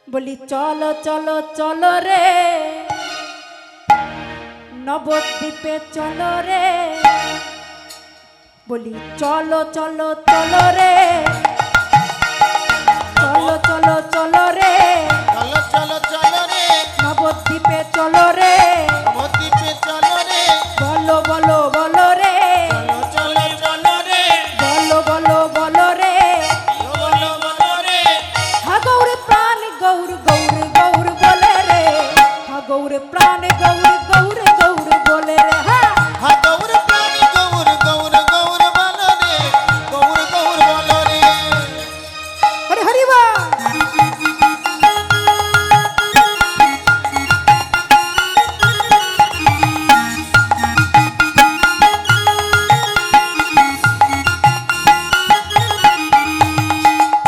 বলি চলো চলো চলো রে নবদ্বীপে চলো রে, বলি চলো চলো চলো রে, চলো চলো চলো রে, চলো চলো চলো রে, নবদ্বীপে চলো রে, নবদ্বীপে চলো রে, বলো বলো বলো রে, চলো চলো চলো রে, বলো বলো বলো রে, বলো বলো রে, হা গৌর প্রাণ গৌর গৌর গৌর বলে রে, হা গৌর প্রাণ গৌর গৌর গৌর বলে রে, হা গৌর প্রাণী গৌর গৌর গৌর বলো রে, গৌর গৌর বলো রে। হরি হরি বা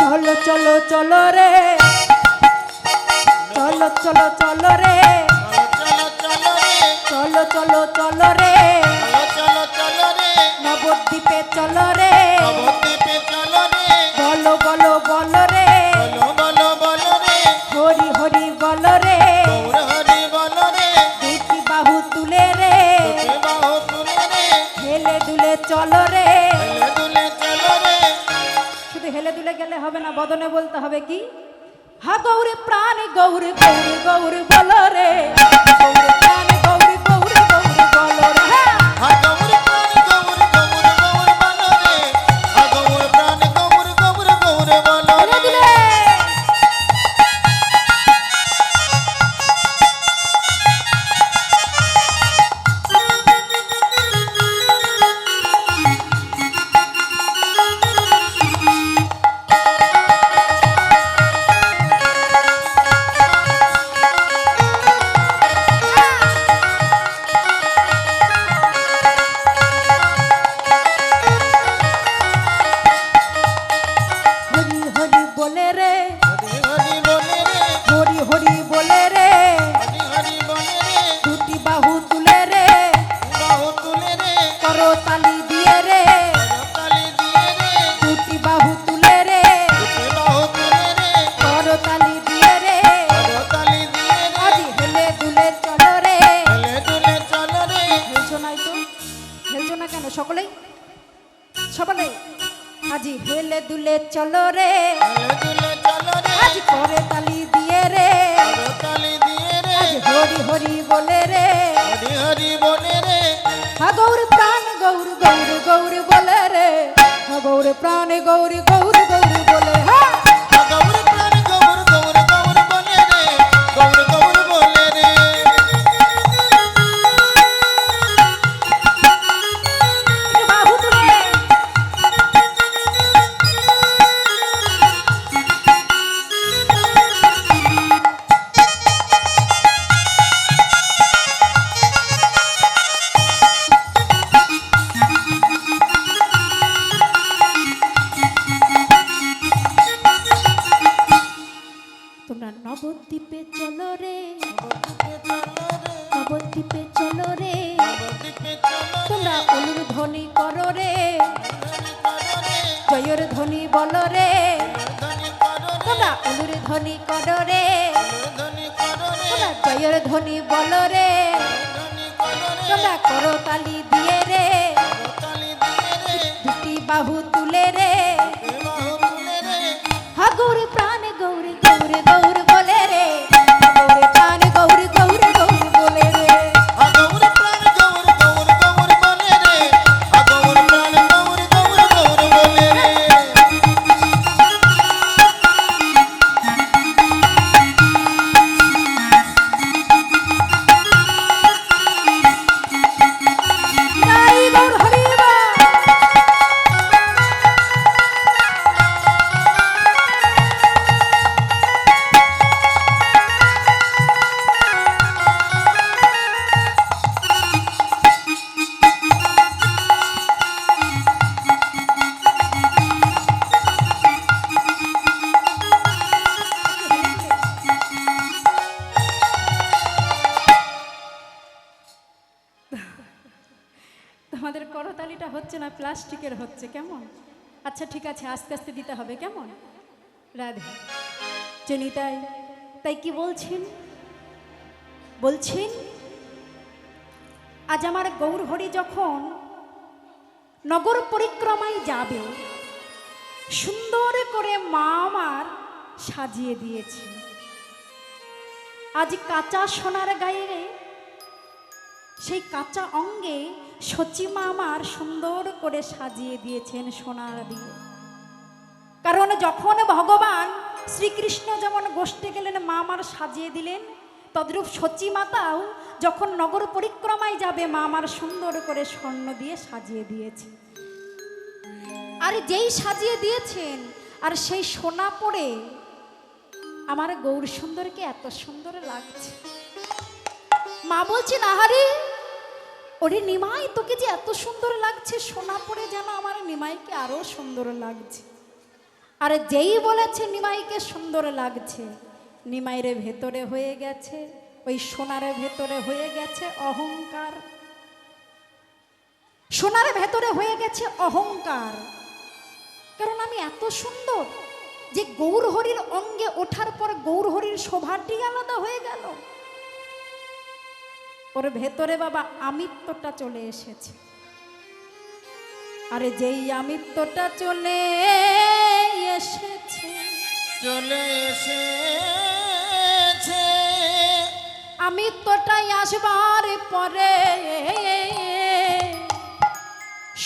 চলো চলো চলো রে, চলো চলো চলো রে, চলো চলো রে, চলো চলো চলো রে, চলো চলো রে, নবদ্বীপে চলো রে, নবদ্বীপে চলো রে, বলো বলো বলো রে, বলো বলো বলো রে, হরি হরি বলো রে, গৌর হরি বলো রে, দুটি বাহু তুলে রে, দুটি বাহু তুলে রে, হেলে দুলে চলো রে, হেলে দুলে চলো রে, শুধু হেলে দুলে গেলে হবে না, বদনে বলতে হবে কি, হা গৌর প্রাণ গৌর গৌর গৌর বলো রে, গৌর প্রাণ গৌর গৌর গৌর বলো রে, হা গৌর প্রাণী গৌর গৌর গৌর বলো রে, হা গৌর প্রাণী গৌর গৌর গৌর বলো হেলে রে। দুলে হরি হরি বলে রে, হরি হরি বলে রে, হরি হরি বলে রে, হরি হরি বলে রে, দুটি বাহু তুলে রে, বাহু তুলে রে, করো তালি দিয়ে রে, করতালি দিয়ে রে, দুটি বাহু তুলে রে, দুটি বাহু তুলে রে, করো তালি দিয়ে রে, করতালি দিয়ে রে, আজি হেলে দুলে চলো রে, হেলে দুলে চলো রে, হেলছো নাই তো, হেলছো না কেন সকলেই সকলেই, আজি হেলে দুলে চলো রে, হেলে দুলে চলো রে, আজি করে তালি দিয়ে রে, করতালি দিয়ে রে, আজি হরি হরি বলে রে, হরি হরি বলে রে, হা গৌর প্রাণ গৌর গৌর গৌর বলে রে, হা গৌর প্রাণ গৌর গৌর গৌর বলে, হ্যাঁ হা গৌর প্রাণী গৌর গৌর গৌর বলে রে, গৌর গৌর বলে রে। একটু বাহু তুলে তোমরা নবদ্বীপে চলো রে, নবদ্বীপে চলো রে, তোমরা অনুর ধ্বনি করো রে, জয়ের ধ্বনি বলো রে, তোমরা অনুর ধ্বনি করো রে, তোমরা জয়ের ধ্বনি বলো রে, তোমরা করো তালি দিয়ে রে, দুটি বাহু তুলে রে, হা গৌর প্রাণ গৌর গৌর গৌর বলে রে, হা গৌর প্রাণ গৌর গৌর গৌর বলে রে, নাই গৌর হরি বা তোমাদের করতালিটা হচ্ছে না, প্লাস্টিকের হচ্ছে, কেমন? আচ্ছা ঠিক আছে, আস্তে আস্তে দিতে হবে, কেমন? রাধে চনিতাই তাই কি বলছেন? বলছেন আজ আমার গৌরহরি যখন নগর পরিক্রমায় যাবে, সুন্দর করে মা আমার সাজিয়ে দিয়েছে। আজ কাঁচা সোনার গায়ে সেই কাঁচা অঙ্গে সচিমা আমার সুন্দর করে সাজিয়ে দিয়েছেন সোনার দিয়ে। কারণ যখন ভগবান শ্রীকৃষ্ণ যেমন গোষ্ঠে গেলেন মা আমার সাজিয়ে দিলেন, তদ্রূপ সচী মাতাও যখন নগর পরিক্রমায় যাবে মা আমার সুন্দর করে স্বর্ণ দিয়ে সাজিয়ে দিয়েছে। আর যেই সাজিয়ে দিয়েছেন আর সেই সোনা পরে আমার গৌর সুন্দরকে এত সুন্দর লাগছে। মা বলছেন আহারে ওরে নিমাই, তোকে যে এত সুন্দর লাগছে, সোনা পরে যেন আমার নিমাইকে আরো সুন্দর লাগছে। আর যেই বলেছে নিমাইকে সুন্দর লাগছে, নিমাইরে ভেতরে হয়ে গেছে, ওই সোনার ভেতরে হয়ে গেছে অহংকার। সোনার ভেতরে হয়ে গেছে অহংকার। কারণ আমি এত সুন্দর যে গৌরহরির অঙ্গে ওঠার পর গৌরহরির শোভাটি আলাদা হয়ে গেল। ওর ভেতরে বাবা আমিত্বটা চলে এসেছে। আরে যেই আমিত্বটা চলে এসেছে, চলে এসেছে, আমিত্বটাই আসবার পরে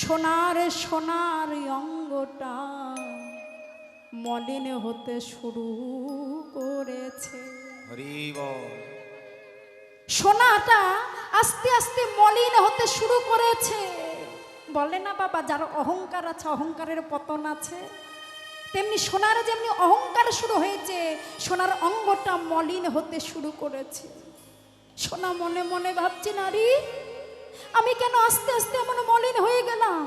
সোনার সোনার অঙ্গটা মলিন হতে শুরু করেছে। হরি বল। সোনাটা আস্তে আস্তে মলিন হতে শুরু করেছে। বলে না বাবা, যার অহংকার আছে অহংকারের পতন আছে, তেমনি সোনার যেমনি অহংকার শুরু হয়েছে, সোনার অঙ্গটা মলিন হতে শুরু করেছে। সোনা মনে মনে ভাবছে, নারী আমি কেন আস্তে আস্তে এমন মলিন হয়ে গেলাম,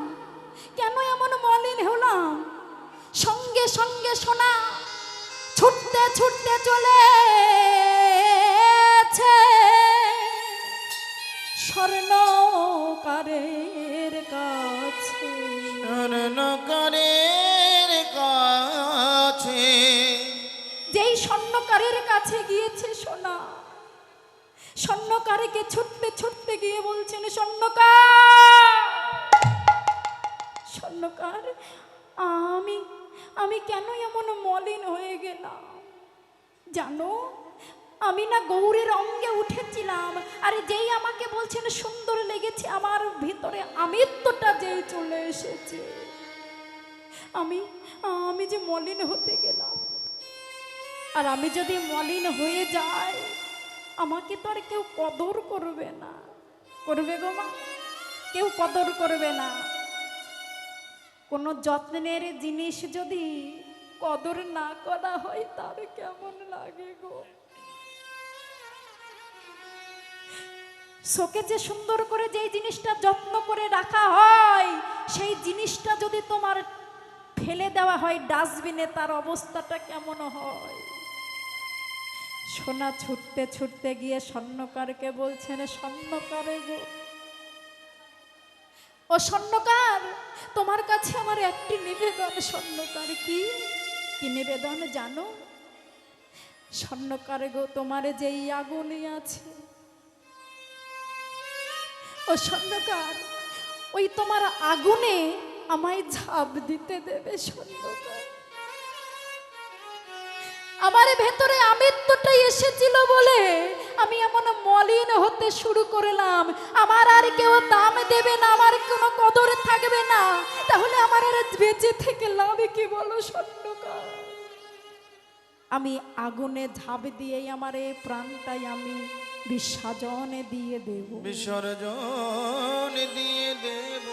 কেন এমন মলিন হলাম? সঙ্গে সঙ্গে সোনা ছুটতে ছুটতে চলেছে স্বর্ণকারের কাছে। স্বর্ণকারের কাছে, যেই স্বর্ণকারের কাছে গিয়েছে সোনা, স্বর্ণকারকে ছুটতে ছুটতে গিয়ে বলছেন, স্বর্ণকার স্বর্ণকার, আমি আমি কেন এমন মলিন হয়ে গেলাম জানো? আমি না গৌরের অঙ্গে উঠেছিলাম, আর যেই আমাকে বলছেন সুন্দর লেগেছে, আমার ভিতরে আমিত্বটা যেই চলে এসেছে, আমি আমি যে মলিন হতে গেলাম। আর আমি যদি মলিন হয়ে যাই, আমাকে তো আর কেউ কদর করবে না। করবে গো মা? কেউ কদর করবে না। কোনো যত্নের জিনিস যদি কদর না করা হয়, তার কেমন লাগে গো? শোকে যে সুন্দর করে যেই জিনিসটা যত্ন করে রাখা হয়, সেই জিনিসটা যদি তোমার ফেলে দেওয়া হয় ডাস্টবিনে, তার অবস্থাটা কেমন হয়? সোনা ছুটতে ছুটতে গিয়ে স্বর্ণকারকে বলছেন, স্বর্ণকারে গো, ও স্বর্ণকার, তোমার কাছে আমার একটি নিবেদন। স্বর্ণকার, কি কি নিবেদন জানো? স্বর্ণকারে গো, তোমার যেই আগুনে আছে, ও স্বর্ণকার, ওই তোমার আগুনে আমায় ঝাঁপ দিতে দেবে স্বর্ণকার। আমার ভেতরে আমিত্বটাই এসেছিল বলে আমি এমন মলিন হতে শুরু করলাম। আমার আর কেউ দাম দেবে না, আমার কোনো কদর থাকবে না, তাহলে আমার আর বেঁচে থেকে লাভ কি বলো স্বর্ণকার? আমি আগুনে ঝাঁপ দিয়েই আমার এই প্রাণটাই আমি বিসর্জনে দিয়ে দেব, বিসর্জন দিয়ে দেব।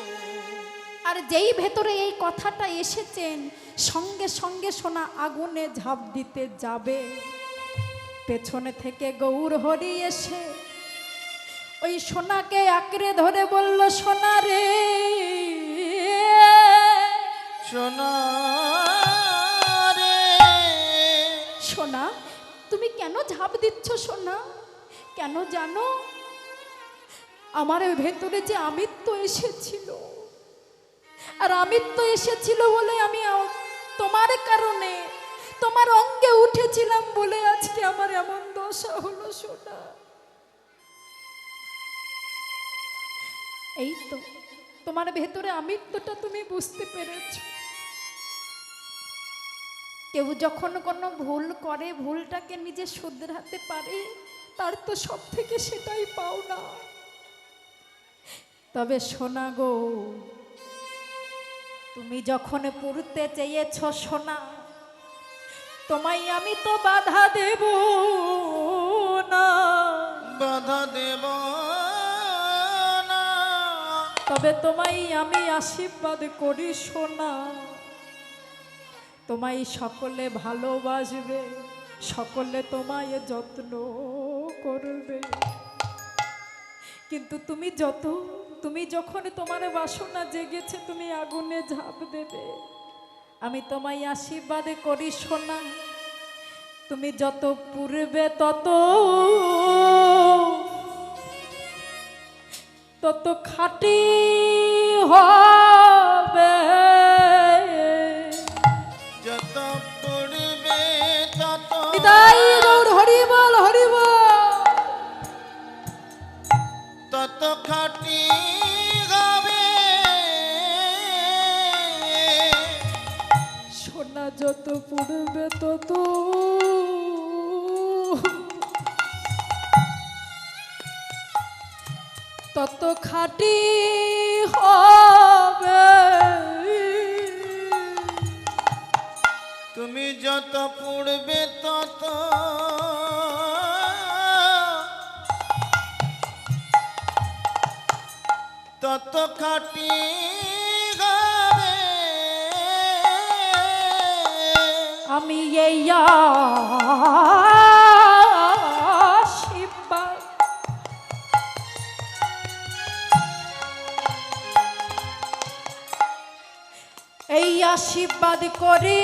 আর যেই ভেতরে এই কথাটা এসেছেন, সঙ্গে সঙ্গে সোনা আগুনে ঝাঁপ দিতে যাবে। পেছনে থেকে গৌরহরি এসে ওই সোনাকে আঁকড়ে ধরে বলল, সোনা রে, সোনা রে, সোনা তুমি কেন ঝাঁপ দিচ্ছ সোনা? কেন জানো? আমার ভেতরে যে আমিত্ব এসেছিল, আর আমিত্ব এসেছিল বলে আমি তোমার কারণে তোমার অঙ্গে উঠেছিলাম বলে আজকে আমার এমন আশা হলো সোনা। এই তো তোমার ভেতরে আমৃত্যুটা তুমি বুঝতে পেরেছো। কেউ যখন কোনো ভুল করে ভুলটাকে নিজে শুধরাতে পারে তার তো সব থেকে সেটাই পাওনা। তবে সোনা গো, তুমি যখন পড়তে চেয়েছ সোনা, তোমায় আমি তো বাধা দেব না, বাধা দেব না। তবে তোমায় আমি আশীর্বাদ করি সোনা, তোমায় সকলে ভালোবাসবে, সকলে তোমায় যত্ন করবে। কিন্তু তুমি যখন তোমার বাসনা জেগেছে তুমি আগুনে ঝাঁপ দেবে, আমি তোমায় আশীর্বাদ করি সোনা, তুমি যত পুরবে তত খাঁটি হবে, যত পড়বে তত নিতাই গৌর হরি বল হরি বল। তত খাঁটি হবে। সোনা যত পড়বে তত খাঁটি হবে, তুমি যত পড়বে তত তত খাঁটি হবে। আমি এই আশীর্বাদ এই আশীর্বাদ করি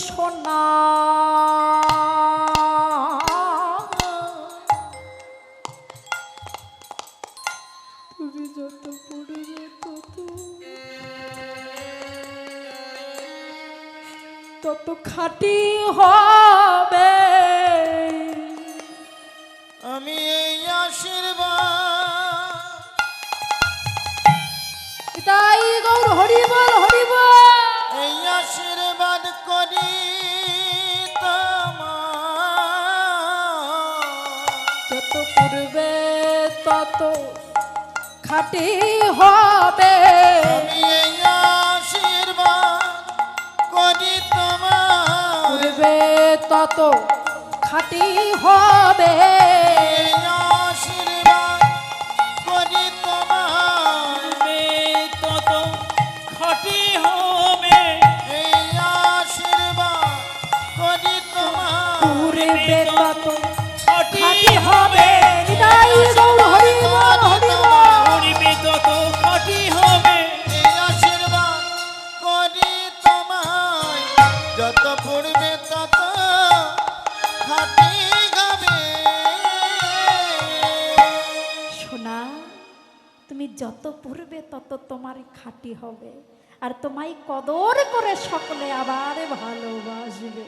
সোনা, তুমি যত পড়বে তত খাঁটি হবে। আমি এই আশীর্বাদ তাই গৌর হরি বল হরি বল। এই আশীর্বাদ করি যত পূর্বে তত খাঁটি হবে, আমি এই আশীর্বাদ করি তোমার। পূর্বে তত খাঁটি হবে, এই আশীর্বাদ করি তোমার। তত খাঁটি হবে, এই আশীর্বাদ করি তোমার। পূর্বে তত খাঁটি খাঁটি হবে, হবে, নিতাই গৌর হরি বল হরি বল। পূর্বে তত খাঁটি হবে, এই আশীর্বাদ করি তোমায়। যত পড়বে তত খাঁটি হবে। সোনা, তুমি যত পূর্বে তত তোমার খাঁটি হবে, আর তোমায় কদর করে সকলে আবার ভালোবাসবে।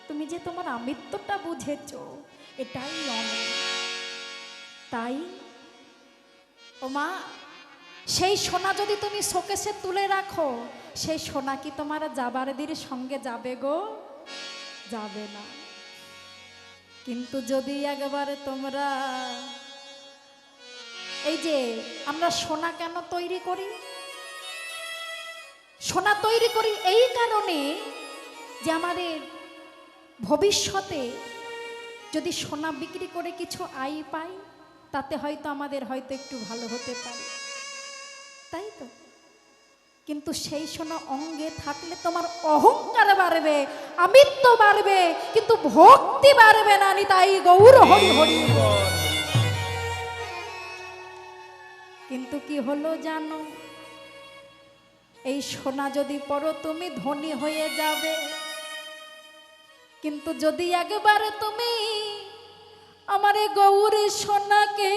তুমি যে তোমার আমৃত্যুটা বুঝেছো এটাই অনেক। তাই ও মা, সেই সোনা যদি তুমি শোকেসে তুলে রাখো, সেই সোনা কি তোমার যাবারদের সঙ্গে যাবে গো? যাবে না। কিন্তু যদি একবারে তোমরা, এই যে আমরা সোনা কেন তৈরি করি? সোনা তৈরি করি এই কারণে যে আমাদের ভবিষ্যতে যদি সোনা বিক্রি করে কিছু আয় পাই, তাতে হয়তো আমাদের হয়তো একটু ভালো হতে পারে, তাই তো। কিন্তু সেই সোনা অঙ্গে থাকলে তোমার অহংকার বাড়বে, আমিত্ব বাড়বে, কিন্তু ভক্তি বাড়বে না। নিতাই গৌর হরি হরি বল। কিন্তু কি হলো জানো, এই সোনা যদি পরো তুমি ধনী হয়ে যাবে, কিন্তু যদি একবারে তুমি আমার গৌরী সোনাকে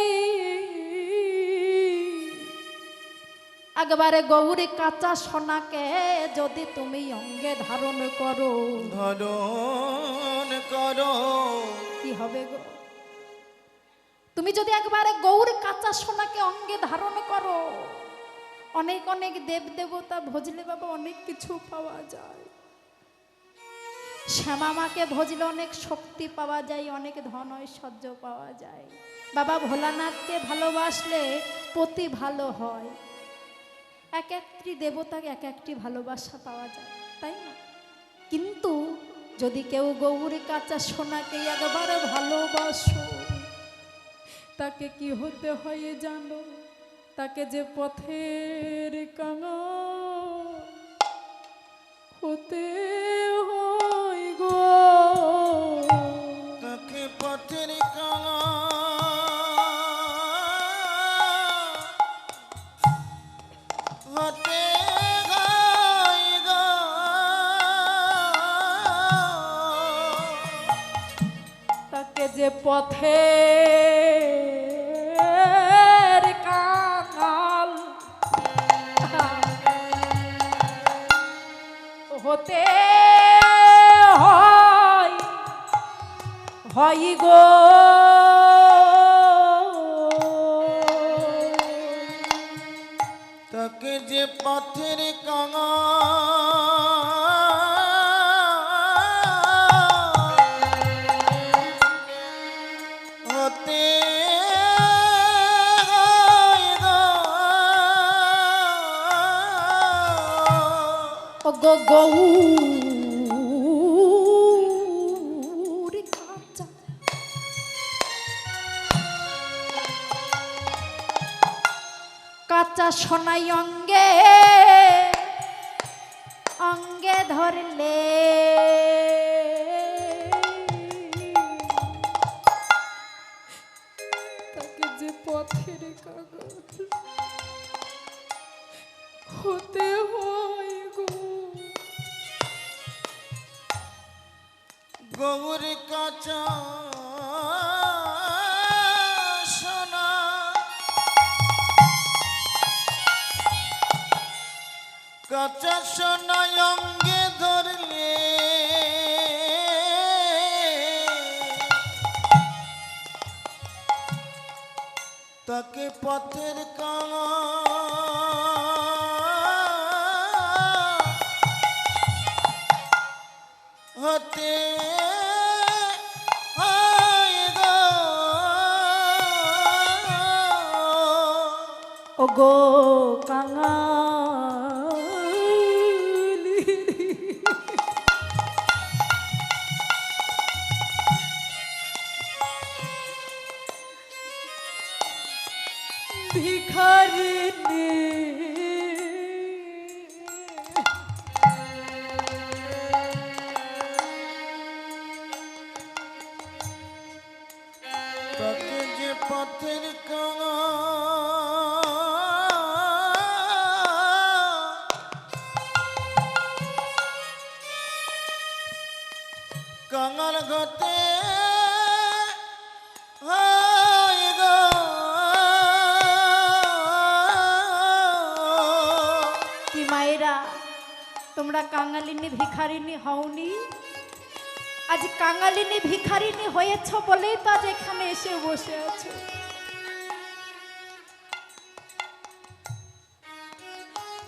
একবারে গৌরী কাঁচা সোনাকে যদি তুমি অঙ্গে ধারণ করো, ধারণ করো, কি হবে গো? তুমি যদি একবারে গৌর কাঁচা সোনাকে অঙ্গে ধারণ করো, অনেক অনেক দেব দেবতা ভজলে বাবা অনেক কিছু পাওয়া যায়। শ্যামা মাকে ভজলে অনেক শক্তি পাওয়া যায়, অনেক ধন ঐশ্বর্য পাওয়া যায়। বাবা ভোলানাথকে ভালোবাসলে পতি ভালো হয়। এক একটি দেবতাকে এক একটি ভালোবাসা পাওয়া যায়, তাই না? কিন্তু যদি কেউ গৌরী কাঁচা সোনাকে একবারে ভালোবাসো, তাকে কি হতে হয় জানো? তাকে যে পথের কাঙাল হতে হয় গো। তাকে পথের কাঙাল হতে হয় গো। তাকে যে পথের কাঙাল হতে হয় গো। তাকে যে পথের কাঙাল হতে হয় গো। ও গো গৌরী কাঁচা কাঁচা সোনাই অঙ্গে অঙ্গে ধরলে তাকে যে পথের কাগজ হতে হয় গো। গৌর কাঁচা সোনা কাঁচা সোনা অঙ্গে ধরলে তাকে পথের কাঙাল হতে হয় গো। ও গো কাঙালি ভিখারিণী তাকে যে পথের কাঙাল ঘটে হয় গো। কি মায়েরা, তোমরা কাঙালিনী ভিখারিণী হওনি? আজ কাঙালিনী ভিখারিণী হয়েছ বলেই তো আজ এখানে এসে বসে আছো।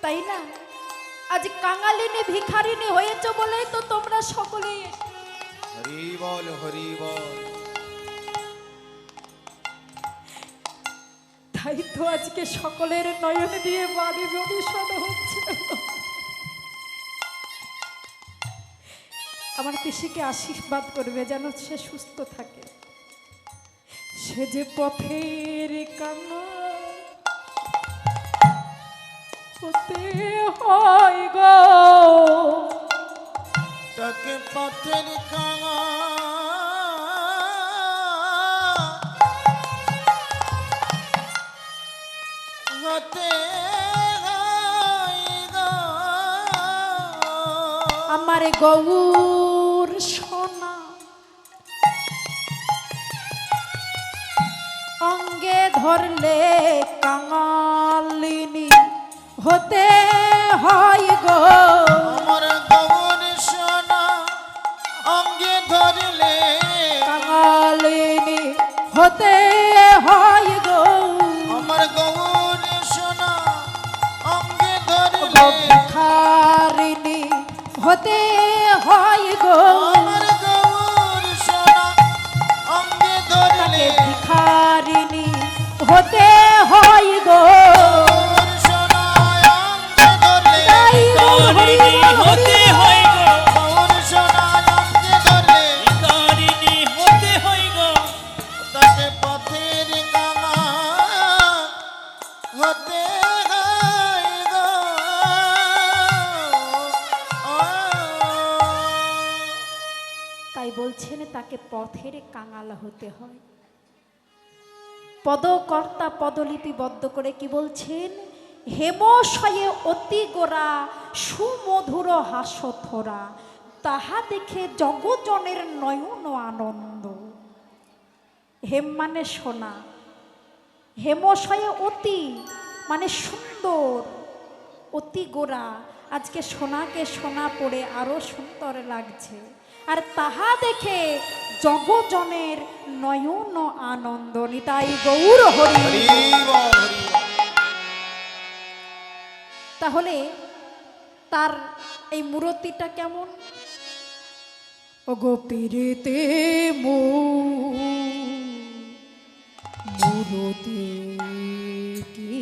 তাই না? আজ কাঙালিনী ভিখারিণী হয়েছ বলেই তো তোমরা সকলেই হরি বল, হরি বল। তাই তো আজকে সকলের নয়ন দিয়ে বাড়ি দর্শন হচ্ছে। আমার পিসিকে আশীর্বাদ করবে যেন সে সুস্থ থাকে। সে যে পথের কাঙাল হতে হয় গো। তাকে পথের কাঙাল হতে হয় গো। আমার গৌর সোনা অঙ্গে ধরলে কাঙালিনী হতে হয় গো আমার গৌর সোনা অঙ্গে ধরলে কাঙালিনী হতে হয় গো আমার গৌর সোনা অঙ্গে ধরলে ভিখারিণী হতে হয় গো আমার গৌর সোনা অঙ্গে ধরলে তাকে ভিখারিণী হতে হয় গো গৌর সোনা অঙ্গে ধরলে তাই গৌর হরি ভিখারিণী বল, হরি হতে বল। হয় গো গৌর সোনা অঙ্গে ধরলে ভিখারিণী হতে হয় গো তাকে পথের কাঙা হতে হয় গো। তাই বলছেন তাকে পথের কাঙাল হতে হয়। পদকর্তা পদলিপিবদ্ধ করে কি বলছেন, হেমশয়ে অতি গোরা সুমধুর হাস্যথরা, তাহা দেখে জগজনের নয়ন আনন্দ। হেম মানে সোনা, হেমশয়ে অতি মানে সুন্দর, অতি গোরা, আজকে সোনাকে সোনা পড়ে আরো সুন্দর লাগছে। আর তাহা দেখে জগজনের নয়ন আনন্দ। নিতাই গৌর হরি। হরি বল, হরি বল। তাহলে তার এই মূর্তিটা কেমন? ওগো পীড়িতে মূরতি কি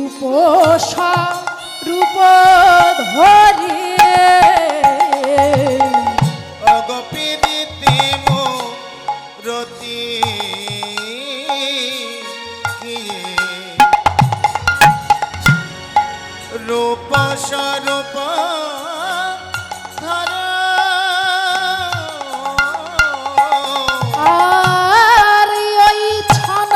রূপসা রূপ ধরে রূপ স্বরূপ ধর আর ওই ছন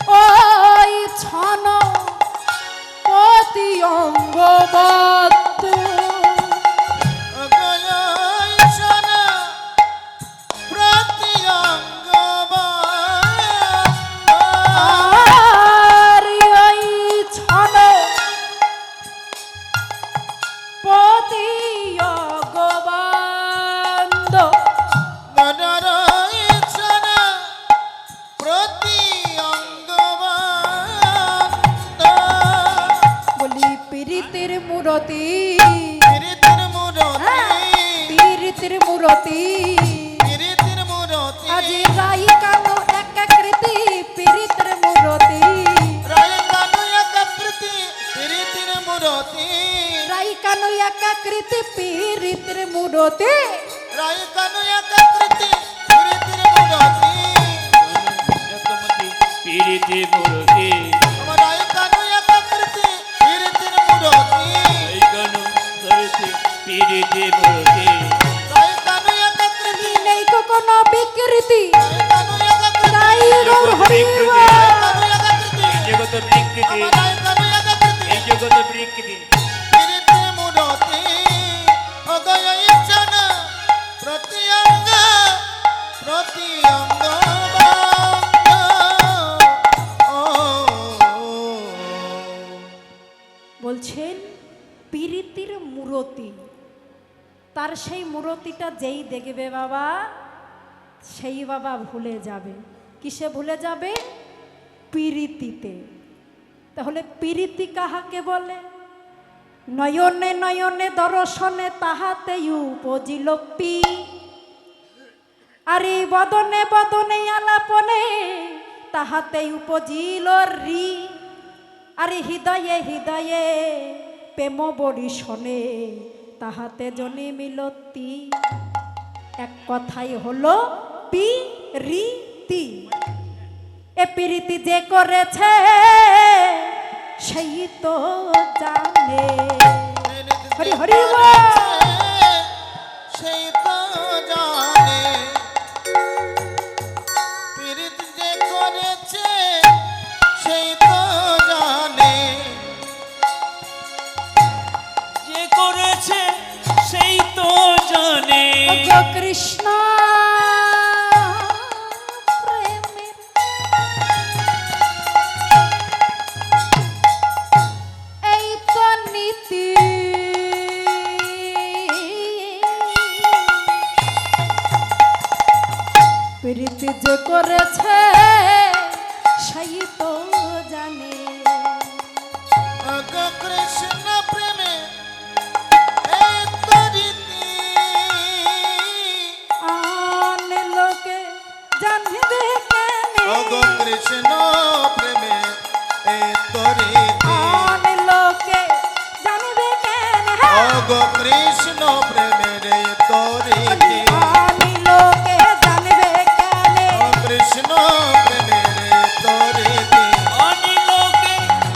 পতি অঙ্গবদ্ধ আর ওই ছন পতি অঙ্গবদ্ধ বলি পীড়িতের মূরতি, পীড়িতের মূরতি আজি রাই কানো একাকৃতি পীড়িতের মূরতি, রাই কানো একাকৃতি পীড়িতের মূরতি পিরিতি মুরতি এইগনু ধরতি পিরিতি মুরতি নেই কোনো বিকৃতি। তাই গৌর হরি বল। এই জগত বিকৃতি, এই জগত বিকৃতি বলছেন পীড়িতির মূরতি, তার সেই মূরতিটা যেই দেখবে বাবা, সেই বাবা ভুলে যাবে। কিসে ভুলে যাবে? পীড়িতিতে। তাহলে পীড়িতি কাহাকে বলে? নয়নে নয়নে দর্শনে তাহাতে উপজিল পি। আরে বদনে বদনে আলাপনে তাহাতেই উপজিল রি, আরে হৃদয়ে হৃদয়ে প্রেম বরিশনে তাহাতে জনি মিলতি। এক কথাই হলো পিরিতি। এ পিরিতি যে করেছে সেই তো জানে। হরি হরি বল। সেই তো জানে, পীড়িত যে করেছে সেই তো জানে, যে করেছে সেই তো জানে। ওগো কৃষ্ণ প্রেমের এই তো নীতি। প্রীতি যে করেছে সেই তো জানে। ওগো কৃষ্ণ প্রেমে এই তো রীতি, আন লোকে জানবে কেনে, ওগো কৃষ্ণ প্রেমে এই তো রীতি, আন লোকে জানবে কেনে, ওগো কৃষ্ণ প্রেমের এই তো রীতি, আন লোকে জানবে কেনে, ও কৃষ্ণ প্রেমের এই তো রীতি, অনি লোকে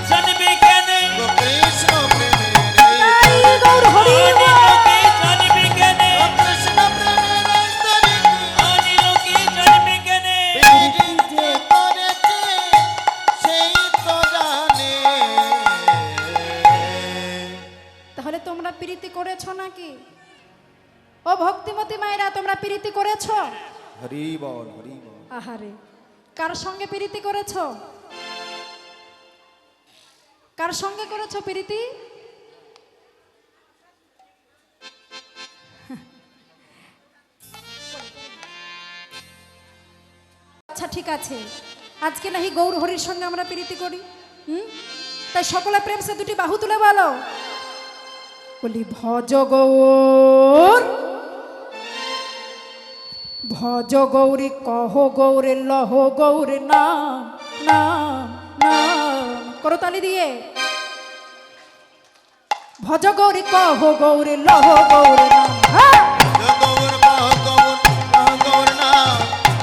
জানবে কেনে, ও কৃষ্ণ প্রেমের এই তো এই রীতি, গৌর হরি অনি বল। লোকে জানবে কেনে, ও কৃষ্ণ প্রেমের এই তো রীতি, অনি লোকে জানবে কেনে। পীড়িত যে করেছে সেই তো জানে। তাহলে তোমরা প্রীতি করেছো নাকি? ও ভক্তিমতী মায়েরা, তোমরা প্রীতি করেছো? হরি বল, হরি বল। আহারে, কার সঙ্গে প্রীতি করেছো? কার সঙ্গে করেছো প্রীতি? আচ্ছা ঠিক আছে, আজকে নাহি গৌর হরির সঙ্গে আমরা প্রীতি করি। তাই সকলে প্রেম সে দুটি বাহু তুলে বলো, বলি ভজ গৌর, ভজ গৌরী কহ গৌরে লহ গৌরে নাম নাম নাম। করতালি দিয়ে ভজ গৌরী কহ গৌরে লহ গৌরে নাম। হ্যাঁ, গৌর কহ গৌর কহ গৌর নাম,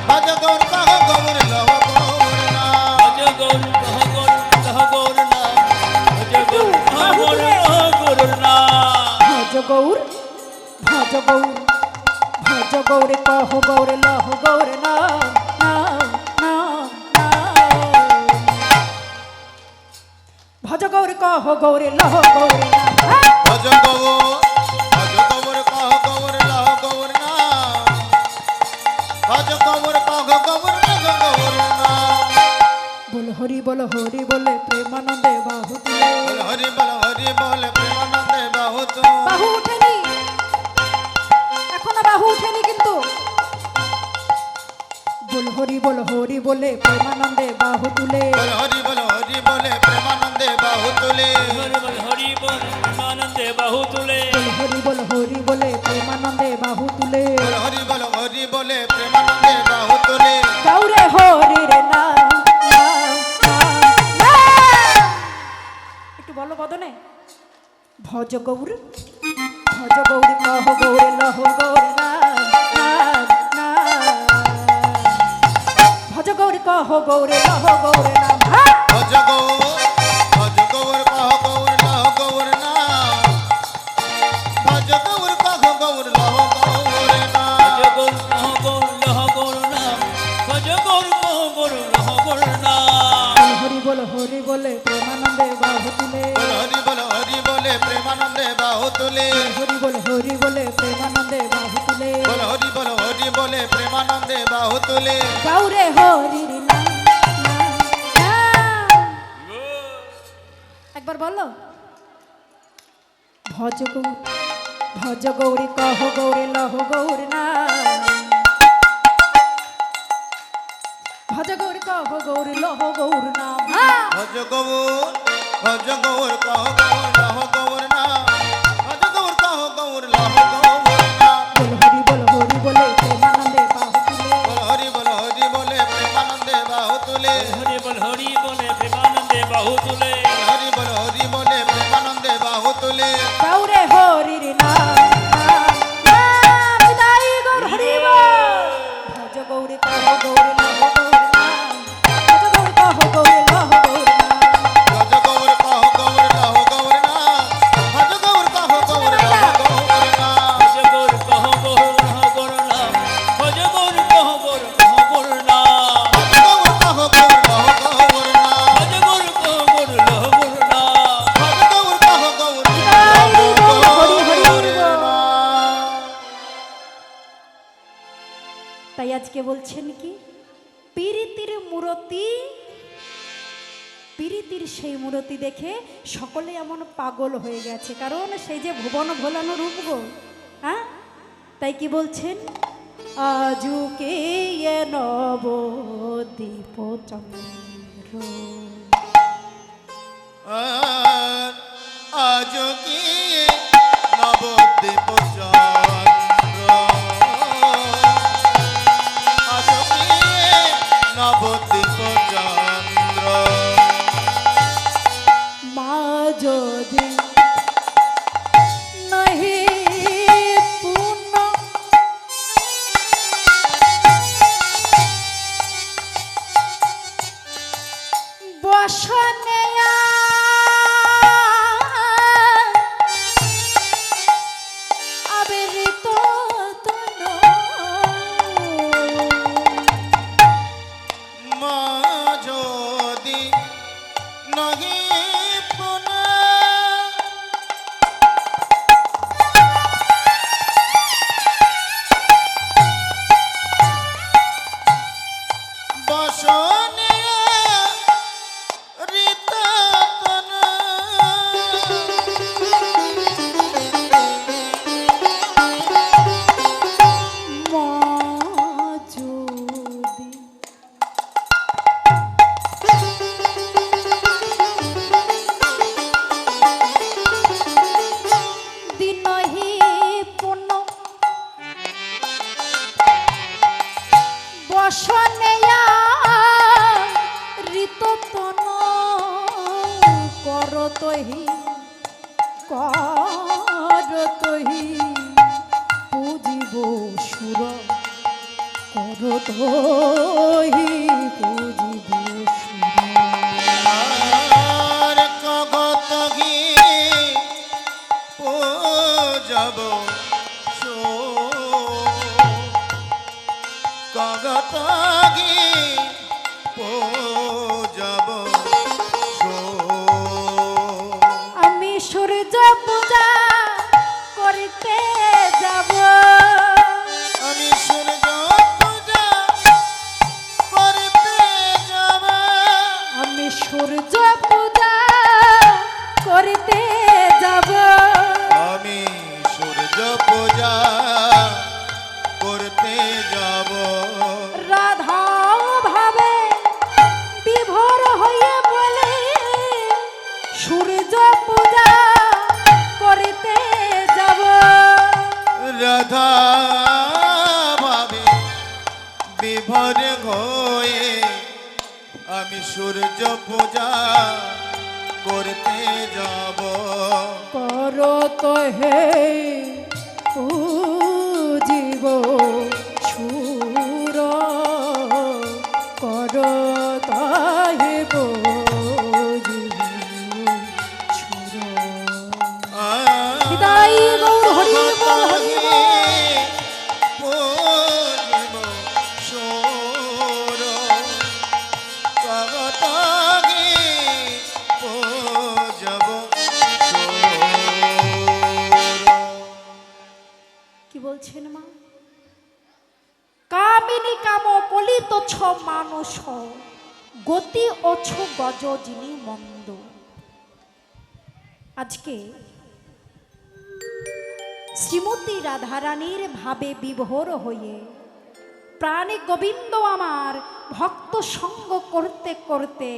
ভজ গৌর কহ গৌর লহ গৌর নাম, ভজ গৌর কহ গৌর কহ গৌর নাম, ভজ গৌর কহ গৌর কহ গৌর নাম। ভজ গৌর, ভজ গৌর, ভজ গৌরে কহ গৌরে লহ গৌরে নাম নাম নাম নাম। ভজ গৌরে কহ গৌরে লহ গৌরে নাম। হ্যাঁ, ভজ গৌর, ভজ গৌর কহ গৌর লহ গৌর নাম, ভজ গৌর কহ গৌর লহ গৌর নাম, বল হরি বল হরি বলে প্রেমানন্দে বাহু তুলে। বল হরি বল, হরি বল প্রেমানন্দে বাহু তু, বাহু উঠেনি, এখনো বাহু উঠেনি কিন্তু। বল হরি বল হরি বলে প্রেমানন্দে বাহু তুলে। বল হরি বল, হরি বলে প্রেমানন্দে বাহু তুলে, হরি বল হরি বল আনন্দে বাহু তুলে। বল হরি বল হরি বলে প্রেমানন্দে বাহু তুলে। বল হরি বল, হরি বলে প্রেমানন্দে বাহু তুলে, গৌরে হরির নাম নাম নাম নাম। একটু বলো বদনে, ভজ গৌর, ভজ গৌরী কহ গৌরে লহ গৌরে নাম নাম নাম। ভজ গৌরী কহ গৌরে লহ গৌরে নাম। হ্যাঁ, ভজ গৌর, ভজ গৌর কহ গৌর লহ গৌর নাম, ভজ গৌর কহ গৌর লহ গৌর নাম, ভজ গৌর কহ গৌর লহ গৌর নাম, ভজ গৌর কহ গৌর লহ গৌর নাম। বল হরি বল হরি বলে প্রেমানন্দে বাহু তুলে। বল হরি বল, হরি বলে প্রেমানন্দে বাহু তুলে, হরি বল হরি বলে প্রেমানন্দে বাহু তুলে। বল হরি বল, হরি বলে প্রেমানন্দে বাহু তুলে, গৌরে হরির নাম নাম নাম। একবার বলো, ভজ গৌর, ভজ গৌরী কহ গৌরে লহ গৌর নাম। ভজ গৌরী কহ গৌরে লহ গৌর নাম। হ্যাঁ, ভজ গৌর, ভজ গৌর কহ গৌর লহ গৌর নাম, ভজ গৌর কহ গৌর লহ গৌর নাম, বল হরি বল হরি বলে প্রেমানন্দে বাহু তুলে। লহ গৌর লহ গৌর না ভজ গৌর কহ গৌর লহ গৌর না ভজ গৌর কহ গৌর লহ গৌর না ভজ গৌর কহ গৌর লহ গৌর না ভজ গৌর কহ গৌর লহ গৌর না ভজ গৌর কহ গৌর লহ গৌর না ভজ গৌর কহ গৌর লহ গৌর না ভজ গৌর কহ গৌর হরি বল, হরি হরি গৌর বল। না তাই আজকে বলছেন কি পীরিতির মূরতি পীরিতির সেই মূরতি দেখে সকলে এমন পাগল হয়ে গেছে কারণ সেই যে ভুবন ভোলানো রূপ গো হ্যাঁ তাই কি বলছেন আজুকে এ নবদ্বীপ চন্দ্র আজ কি নবদ্বীপ চন্দ্র আজ কি নবদ্বীপ চন্দ্র মা যদি নহি পূর্ণ বসনে আবির্ত তন মা যদি নহি পুনঃ বসনে ঋততন মা যদি দিনহি পুন বসনেয়া ঋততন করতহি করতহি পুজিব সুর করতহি পুজিব সুর আর কগত গি পূজব সো কগত গি পূজব সো আমি সূর্য পূজা করিতে যাব আমি সূর্য পূজা করতে যাব আমি সূর্য পূজা করিতে যাব আমি সূর্য পূজা করতে যাব রাধা ভাবে বিভোর হয়ে বলে সূর্য পূজা করিতে যাব রাধা ভাবে বিভোর হয়ে আমি সূর্য পূজা করতে যাব করত হে পুজিব সুর করত হে পুজিব সুর হৃদয় গৌর হরি বল হরি বল। পূজিব সোর কগত গি পূজব কি বলছেন মা কামিনী কাম কলিত ছ মানুষ গতি অছ গজ যিনি মন্দ আজকে শ্রীমতী রাধারানীর ভাবে বিভোর হয়ে প্রাণে গোবিন্দ আমার ভক্ত সঙ্গ করতে করতে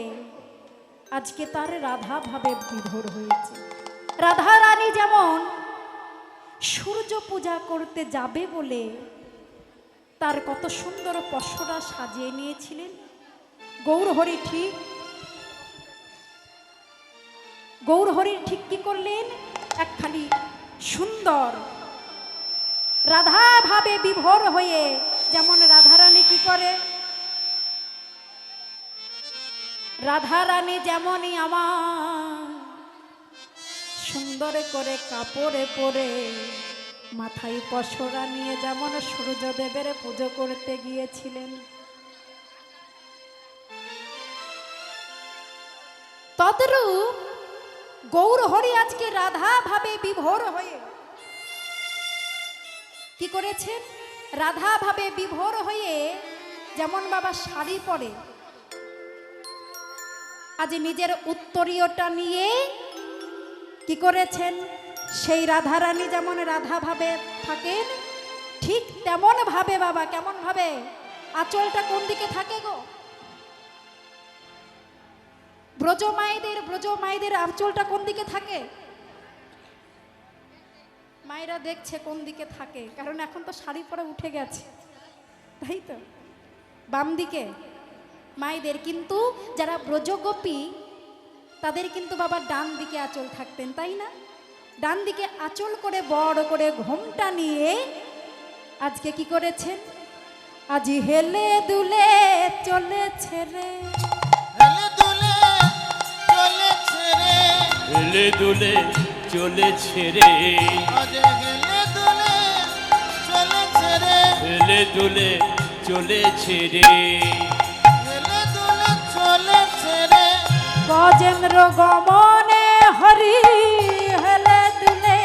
আজকে তার রাধা ভাবে বিভোর হয়েছে রাধারানী যেমন সূর্য পূজা করতে যাবে বলে তার কত সুন্দর পশরা সাজিয়ে নিয়েছিলেন গৌরহরি ঠিক গৌরহরির ঠিক কি করলেন একখানি সুন্দর রাধা ভাবে বিভোর হয়ে যেমন রাধারানী কি করে রাধা রানী যেমনই আমার সুন্দর করে কাপড়ে পরে মাথায় পশরা নিয়ে যেমন সূর্যদেবের পুজো করতে গিয়েছিলেন, তদ্রূপ গৌর হরি আজকে রাধা ভাবে বিভোর হয়ে কি করেছেন? রাধা ভাবে বিভোর হয়ে যেমন বাবা শাড়ি পরে আজ নিজের উত্তরীয়টা নিয়ে কি করেছেন? সেই রাধারানী যেমন রাধা ভাবে থাকেন ঠিক তেমন ভাবে বাবা, কেমন ভাবে? আঁচলটা কোন দিকে থাকে গো? ব্রজ মায়েদের আঁচলটা কোন দিকে থাকে? মায়েরা দেখছে কোন দিকে থাকে, কারণ এখন তো শাড়ি পরে উঠে গেছে, তাই তো? বাম দিকে মায়েদের, কিন্তু যারা ব্রজগোপী তাদের কিন্তু বাবা ডান দিকে আঁচল থাকতেন, তাই না? ডান দিকে আঁচল করে বড় করে ঘোমটা নিয়ে আজকে কি করেছেন? আজি হেলে দুলে চলেছে রে, হেলে দুলে চলেছে রে, হেলে দুলে চলেছে রে, আজ হেলে দুলে চলেছে রে, হেলে দুলে চলেছে রে, হেলে দুলে চলেছে রে, গজেন্দ্র গমনে হরি হেলে দুলে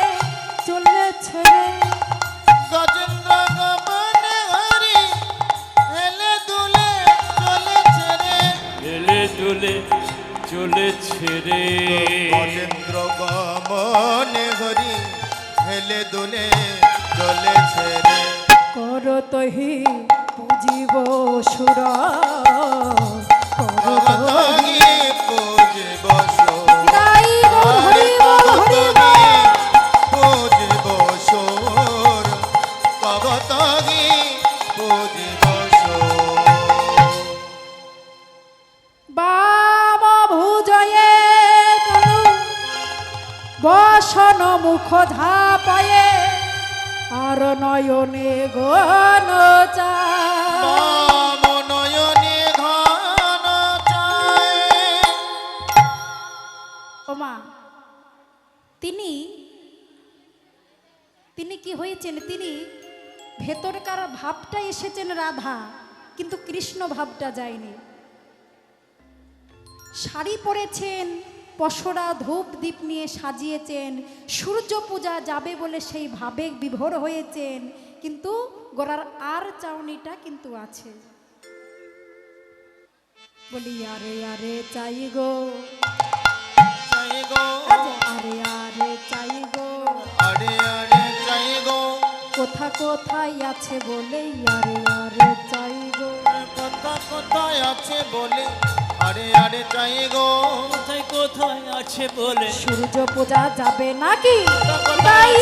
চলেছে রে, গজেন্দ্র গমনে হরি হেলে দুলে চলেছে রে, হেলে দুলে চলেছে রে, গজেন্দ্র গমনে হরি হেলে দুলে চলেছে রে, করো তহি পুজিব সুর, করো তহি ভগতহি পূজিব সুর, গাইব হরি বল হরি বল। পূজিব সুর, ভগতহি পূজিব সুর, বাম ভুজয়ে তনু বসন মুখ ধাপায়ে আর নয়নে গণ চায়। বাম নয়নে ঘন চায়। ওমা তিনি কি হয়েছেন? তিনি ভেতরকার ভাবটা এসেছেন রাধা, কিন্তু কৃষ্ণ ভাবটা যায়নি। শাড়ি পরেছেন, পশরা ধূপ দীপ নিয়ে সাজিয়েছেন, সূর্য পূজা যাবে বলে সেই ভাবে বিভোর হয়েছেন, কিন্তু গোড়ার আর চাউনিটা কিন্তু আছে। বলি আরে আরে চাই গো, চাই গো, আরে আরে চাই গো, আরে আরে চাই গো, কোথায় আছে বলে আরে আরে চাই গো, কোথায় আছে বলে আরে আরে চাই গো, কোথায় কোথায় আছে বলে সূর্য পূজা যাবে নাকি? তাই